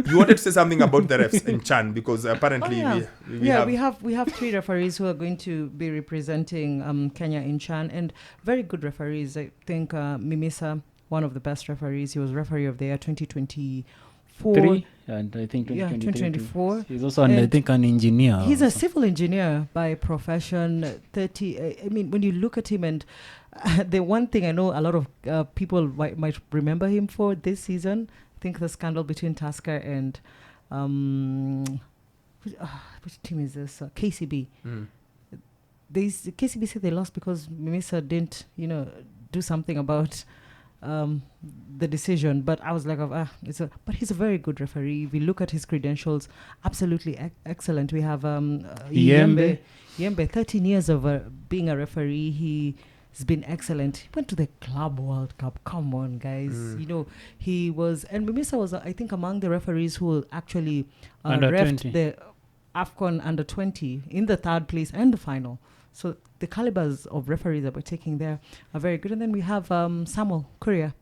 You wanted to say something about the refs in Chan, because apparently we have 3 referees who are going to be representing Kenya in Chan, and very good referees. I think Mimisa, one of the best referees, he was referee of the year 2024. And I think 2024. He's also an engineer. He's a civil engineer by profession. I mean, when you look at him, and the one thing I know a lot of people might remember him for this season, I think the scandal between Tusker and which team is this? KCB. KCB said they lost because Mimisa didn't, do something about the decision. But I was like, but he's a very good referee. If we look at his credentials, absolutely excellent. We have Yembe, 13 years of being a referee. He's been excellent. He went to the Club World Cup. Come on, guys. He was, and Mimisa was, I think, among the referees who actually reffed the AFCON under 20 in the 3rd place and the final. So the calibers of referees that we're taking there are very good. And then we have Samuel Kuria,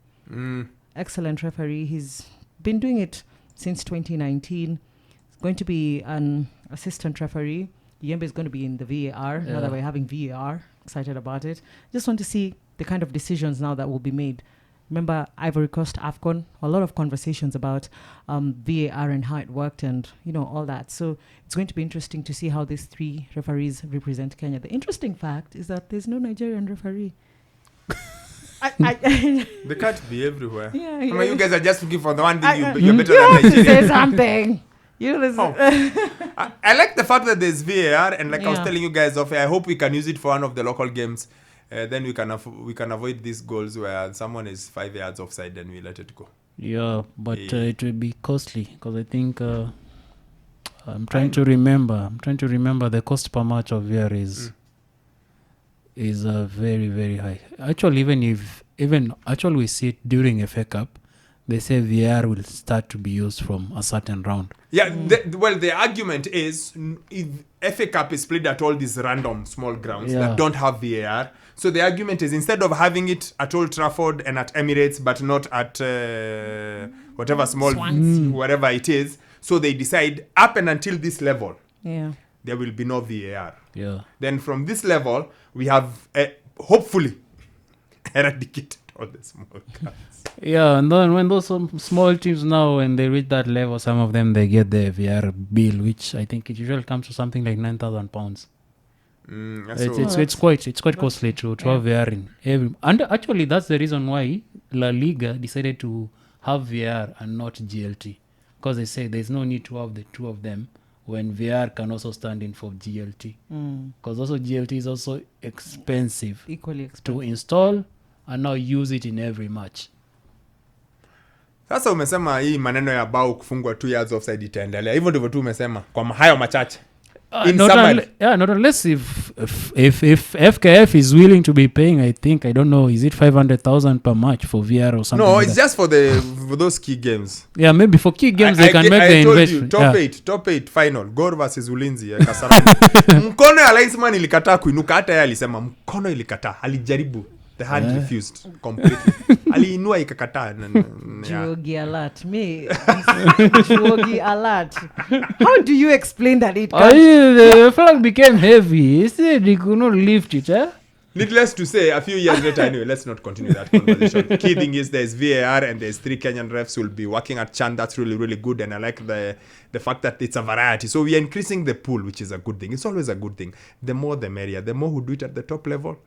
excellent referee. He's been doing it since 2019. He's going to be an assistant referee. Yembe is going to be in the VAR. Now that we're having VAR, excited about it. Just want to see the kind of decisions now that will be made. Remember Ivory Coast AFCON, a lot of conversations about VAR and how it worked and, all that. So it's going to be interesting to see how these 3 referees represent Kenya. The interesting fact is that there's no Nigerian referee. They can't be everywhere. Yeah, I mean, you guys are just looking for the one thing you're better than Nigeria. Say something. I like the fact that there's VAR, and I was telling you guys off, I hope we can use it for one of the local games. Then we can avoid these goals where someone is 5 yards offside and we let it go. Yeah, but it will be costly, because I think I'm trying to remember the cost per match of VAR is very, very high. Actually, even we see it during FA Cup, they say VAR will start to be used from a certain round. Yeah, the argument is if FA Cup is played at all these random small grounds that don't have VAR. So the argument is, instead of having it at Old Trafford and at Emirates, but not at whatever small, wherever it is, so they decide up and until this level, there will be no VAR. Yeah. Then from this level, we have hopefully eradicated all the small grounds. Yeah, and then when those small teams now, when they reach that level, some of them, they get the VR bill, which I think it usually comes to something like £9,000. It's quite costly to have VR in every. And actually, that's the reason why La Liga decided to have VR and not GLT, because they say there's no need to have the 2 of them when VR can also stand in for GLT. Because also GLT is also expensive, equally expensive to install and now use it in every match. Sasa umesema hii maneno ya bao kufungwa 2 yards offside itaendelea. Hivyo ndivyo tu umesema kwa hayo machache. Not unless if FKF is willing to be paying, I don't know, is it 500,000 per match for VR or something? No, it's just for those key games. Yeah, maybe for key games they can make the investment. Top 8 final, Gor versus Ulinzi ya Kasarani. Mkono ya linesman ilikataa kuinuka, hata yeye alisema mkono ilikataa, alijaribu. The hand refused completely. Aliinua ikakataa. Juogi alert. Juogi alert. How do you explain that it can't? The flag became heavy. He said he could not lift it. Needless to say, a few years later, anyway, let's not continue that conversation. Key thing is there's VAR and there's 3 Kenyan refs who will be working at Chan. That's really, really good. And I like the fact that it's a variety. So we are increasing the pool, which is a good thing. It's always a good thing. The more the merrier. The more who do it at the top level,